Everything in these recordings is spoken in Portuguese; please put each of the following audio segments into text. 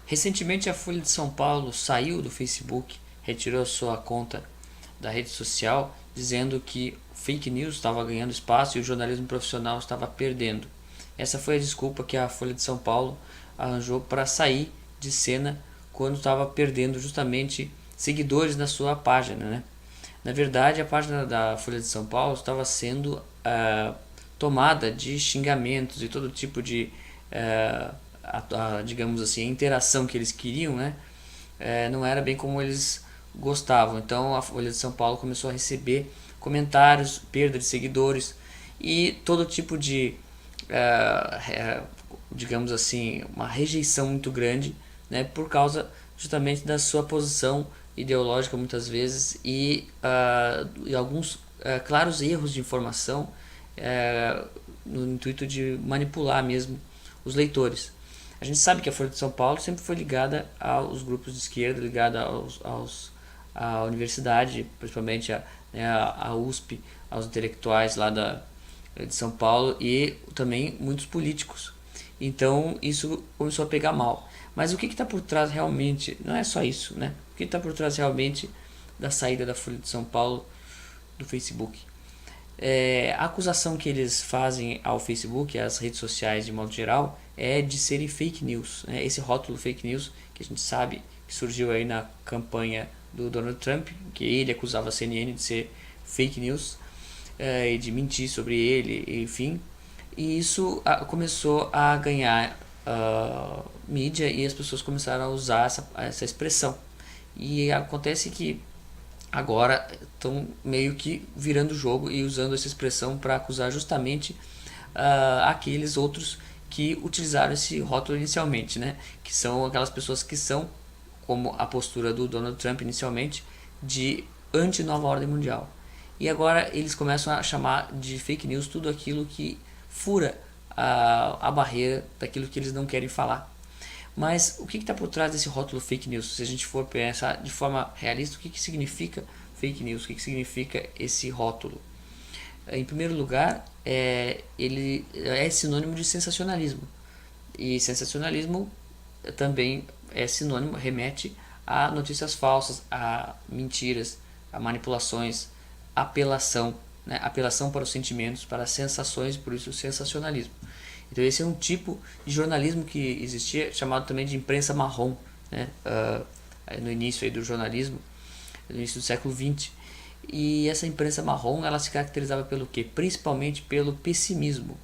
Recentemente, a Folha de São Paulo saiu do Facebook, retirou sua conta da rede social, dizendo que fake news estava ganhando espaço e o jornalismo profissional estava perdendo. Essa foi a desculpa que a Folha de São Paulo arranjou para sair de cena quando estava perdendo justamente seguidores na sua página, né? Na verdade, a página da Folha de São Paulo estava sendo tomada de xingamentos e todo tipo de, digamos assim, a interação que eles queriam, né? Não era bem como eles gostavam. Então a Folha de São Paulo começou a receber comentários, perda de seguidores e todo tipo de, digamos assim, uma rejeição muito grande, né? Por causa justamente da sua posição ideológica muitas vezes e alguns claros erros de informação no intuito de manipular mesmo os leitores. A gente sabe que a Folha de São Paulo sempre foi ligada aos grupos de esquerda, ligada à universidade, principalmente a USP, aos intelectuais lá de São Paulo e também muitos políticos. Então isso começou a pegar mal. Mas o que está por trás realmente? Não é só isso, né? O que está por trás realmente da saída da Folha de São Paulo do Facebook? A acusação que eles fazem ao Facebook, às redes sociais de modo geral, é de serem fake news, né? Esse rótulo fake news que a gente sabe que surgiu aí na campanha do Donald Trump, que ele acusava a CNN de ser fake news e de mentir sobre ele, enfim. E isso começou a ganhar mídia e as pessoas começaram a usar essa expressão. E acontece que agora estão meio que virando o jogo e usando essa expressão para acusar justamente aqueles outros que utilizaram esse rótulo inicialmente, né? Que são aquelas pessoas que são, como a postura do Donald Trump inicialmente, de anti-nova ordem mundial. E agora eles começam a chamar de fake news tudo aquilo que fura a barreira daquilo que eles não querem falar. Mas o que está por trás desse rótulo fake news? Se a gente for pensar de forma realista, o que significa fake news? O que significa esse rótulo? Em primeiro lugar, ele é sinônimo de sensacionalismo. E sensacionalismo também é sinônimo, remete a notícias falsas, a mentiras, a manipulações, apelação, né? Apelação para os sentimentos, para as sensações, por isso o sensacionalismo. Então esse é um tipo de jornalismo que existia, chamado também de imprensa marrom, né? No início aí do jornalismo, no início do século XX. E essa imprensa marrom, ela se caracterizava pelo quê? Principalmente pelo pessimismo.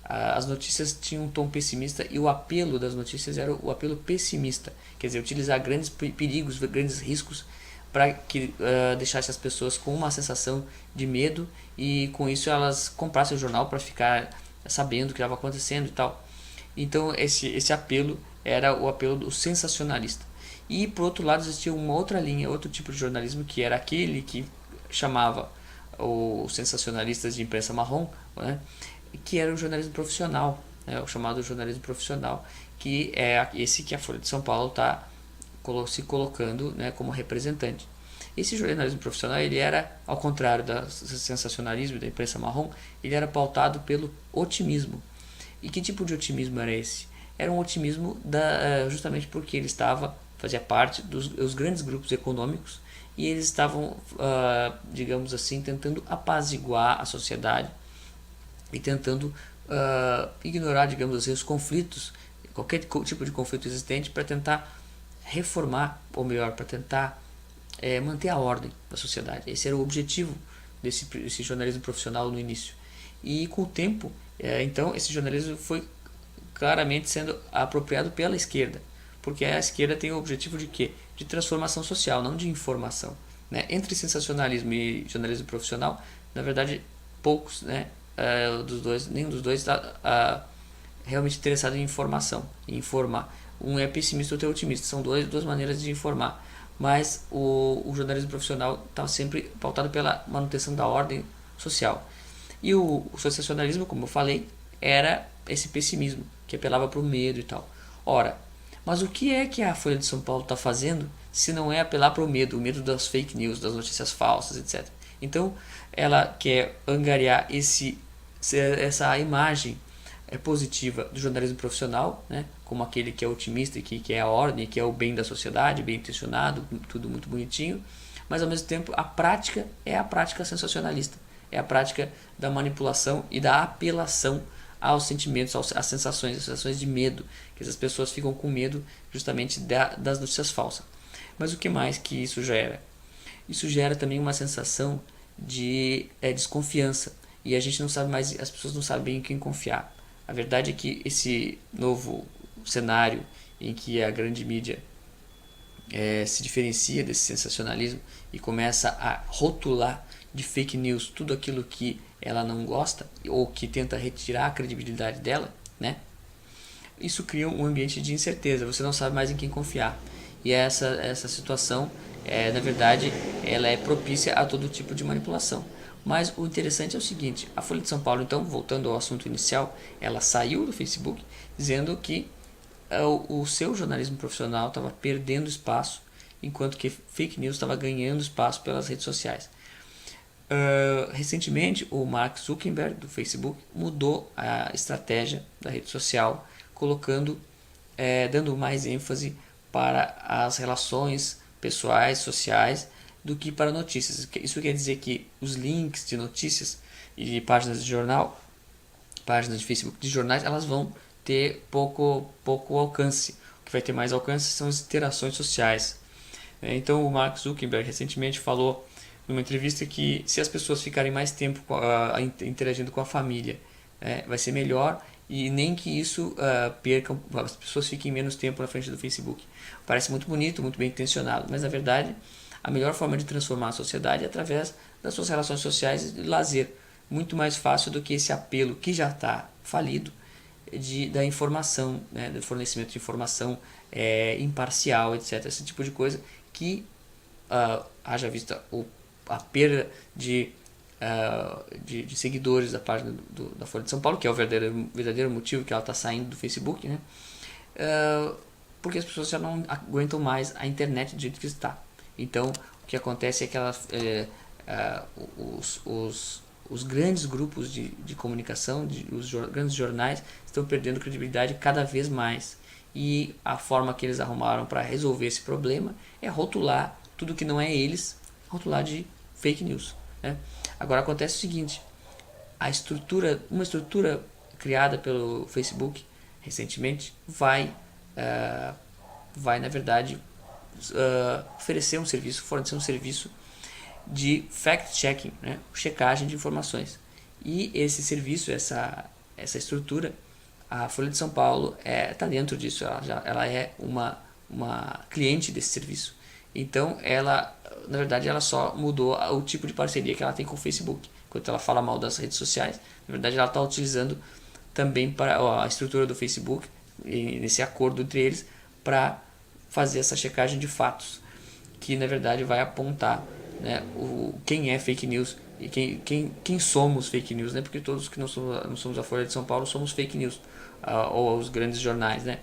As notícias tinham um tom pessimista e o apelo das notícias era o apelo pessimista, quer dizer, utilizar grandes perigos, grandes riscos para que deixasse as pessoas com uma sensação de medo e com isso elas comprassem o jornal para ficar sabendo o que estava acontecendo e tal. Então esse apelo era o apelo do sensacionalista. E por outro lado existia uma outra linha, outro tipo de jornalismo que era aquele que chamava os sensacionalistas de imprensa marrom, né? Que era o jornalismo profissional, né? O chamado jornalismo profissional, que é esse que a Folha de São Paulo está se colocando, né, como representante. Esse jornalismo profissional, ele era, ao contrário do sensacionalismo da imprensa marrom, ele era pautado pelo otimismo. E que tipo de otimismo era esse? Era um otimismo justamente porque ele fazia parte dos grandes grupos econômicos e eles estavam, digamos assim, tentando apaziguar a sociedade e tentando ignorar, digamos assim, os conflitos, qualquer tipo de conflito existente para tentar reformar, ou melhor, para tentar manter a ordem da sociedade. Esse era o objetivo desse jornalismo profissional no início. E com o tempo, então, esse jornalismo foi claramente sendo apropriado pela esquerda, porque a esquerda tem o objetivo de quê? De transformação social, não de informação, né? Entre sensacionalismo e jornalismo profissional, na verdade, poucos, né, nenhum dos dois está realmente interessado em informação, em informar. Um é pessimista, outro é otimista, são duas maneiras de informar, mas o jornalismo profissional está sempre pautado pela manutenção da ordem social. E o sensacionalismo, como eu falei, era esse pessimismo, que apelava para o medo e tal. Ora, mas o que é que a Folha de São Paulo está fazendo se não é apelar para o medo das fake news, das notícias falsas, etc. Então, ela quer angariar essa imagem positiva do jornalismo profissional, né, como aquele que é otimista e que quer a ordem, que é o bem da sociedade, bem intencionado, tudo muito bonitinho, mas ao mesmo tempo a prática é a prática sensacionalista, é a prática da manipulação e da apelação aos sentimentos, às sensações de medo, que essas pessoas ficam com medo justamente das notícias falsas. Mas o que mais que isso gera? Isso gera também uma sensação de desconfiança, e a gente não sabe mais, as pessoas não sabem em quem confiar. A verdade é que esse novo cenário em que a grande mídia se diferencia desse sensacionalismo e começa a rotular de fake news tudo aquilo que ela não gosta ou que tenta retirar a credibilidade dela, né? Isso cria um ambiente de incerteza, você não sabe mais em quem confiar. E essa situação, na verdade, ela é propícia a todo tipo de manipulação. Mas o interessante é o seguinte, a Folha de São Paulo, então, voltando ao assunto inicial, ela saiu do Facebook dizendo que o seu jornalismo profissional estava perdendo espaço, enquanto que fake news estava ganhando espaço pelas redes sociais. Recentemente, o Mark Zuckerberg, do Facebook, mudou a estratégia da rede social, dando mais ênfase para as relações pessoais, sociais, do que para notícias. Isso quer dizer que os links de notícias e de páginas de jornal, páginas de Facebook de jornais, elas vão ter pouco alcance. O que vai ter mais alcance são as interações sociais. Então o Mark Zuckerberg recentemente falou numa entrevista que se as pessoas ficarem mais tempo interagindo com a família, vai ser melhor, e nem que isso as pessoas fiquem menos tempo na frente do Facebook. Parece muito bonito, muito bem intencionado, mas na verdade a melhor forma de transformar a sociedade é através das suas relações sociais e de lazer. Muito mais fácil do que esse apelo que já está falido da informação, né, do fornecimento de informação imparcial, etc. Esse tipo de coisa que haja vista a perda de seguidores da página da Folha de São Paulo, que é o verdadeiro motivo que ela está saindo do Facebook, né? Porque as pessoas já não aguentam mais a internet do jeito que está. Então, o que acontece é que os grandes grupos de comunicação, os grandes jornais, estão perdendo credibilidade cada vez mais. E a forma que eles arrumaram para resolver esse problema é rotular tudo que não é eles, rotular de fake news, né? Agora acontece o seguinte, uma estrutura criada pelo Facebook recentemente vai na verdade fornecer um serviço de fact-checking, né? Checagem de informações. E esse serviço, essa estrutura, a Folha de São Paulo está dentro disso, ela é uma cliente desse serviço. Então, na verdade, ela só mudou o tipo de parceria que ela tem com o Facebook. Enquanto ela fala mal das redes sociais, na verdade, ela está utilizando também para a estrutura do Facebook, nesse acordo entre eles, para fazer essa checagem de fatos, que na verdade vai apontar, né, quem é fake news e quem somos fake news, né? Porque todos que não somos a Folha de São Paulo somos fake news, ou os grandes jornais, né?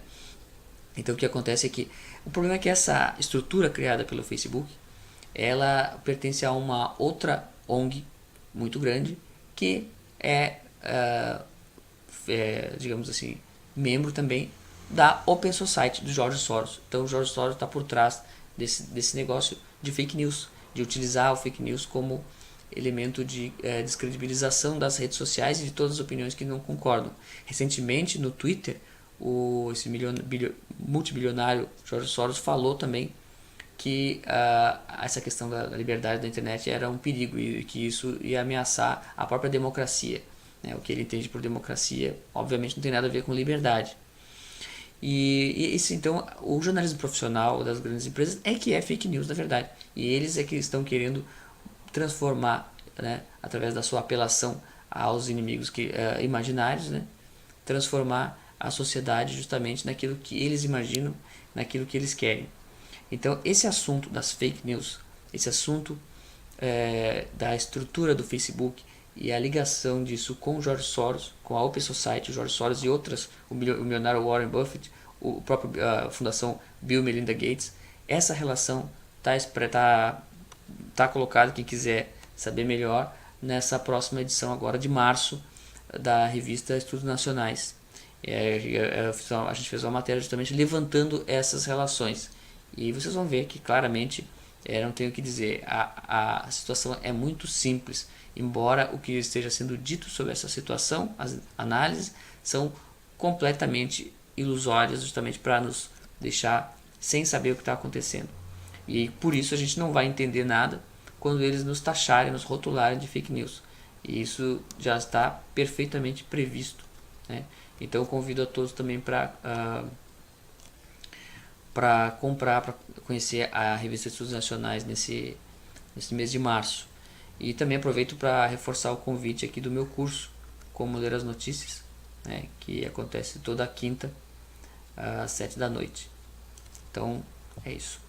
Então o que acontece é que o problema é que essa estrutura criada pelo Facebook, ela pertence a uma outra ONG muito grande que digamos assim, membro também da Open Society do George Soros. Então o George Soros está por trás desse negócio de fake news, de utilizar o fake news como elemento de descredibilização das redes sociais e de todas as opiniões que não concordam. Recentemente no Twitter, esse multibilionário George Soros falou também que essa questão da liberdade da internet era um perigo e que isso ia ameaçar a própria democracia, né? O que ele entende por democracia obviamente não tem nada a ver com liberdade. E isso, então, o jornalismo profissional das grandes empresas que é fake news, na verdade. E eles que estão querendo transformar, né, através da sua apelação aos inimigos imaginários, né, transformar a sociedade justamente naquilo que eles imaginam, naquilo que eles querem. Então, esse assunto das fake news, esse assunto da estrutura do Facebook e a ligação disso com o George Soros, com a Open Society, o George Soros e outras, o milionário Warren Buffett, a própria fundação Bill e Melinda Gates, essa relação tá colocada, quem quiser saber melhor, nessa próxima edição agora de março da revista Estudos Nacionais. A gente fez uma matéria justamente levantando essas relações. E vocês vão ver que claramente, não tenho o que dizer, a situação é muito simples. Embora o que esteja sendo dito sobre essa situação, as análises, são completamente ilusórias, justamente para nos deixar sem saber o que está acontecendo. E por isso a gente não vai entender nada quando eles nos taxarem, nos rotularem de fake news. E isso já está perfeitamente previsto, né? Então eu convido a todos também para comprar, para conhecer a revista Estudos Nacionais nesse mês de março. E também aproveito para reforçar o convite aqui do meu curso, Como Ler as Notícias, né, que acontece toda quinta às 7 da noite. Então é isso.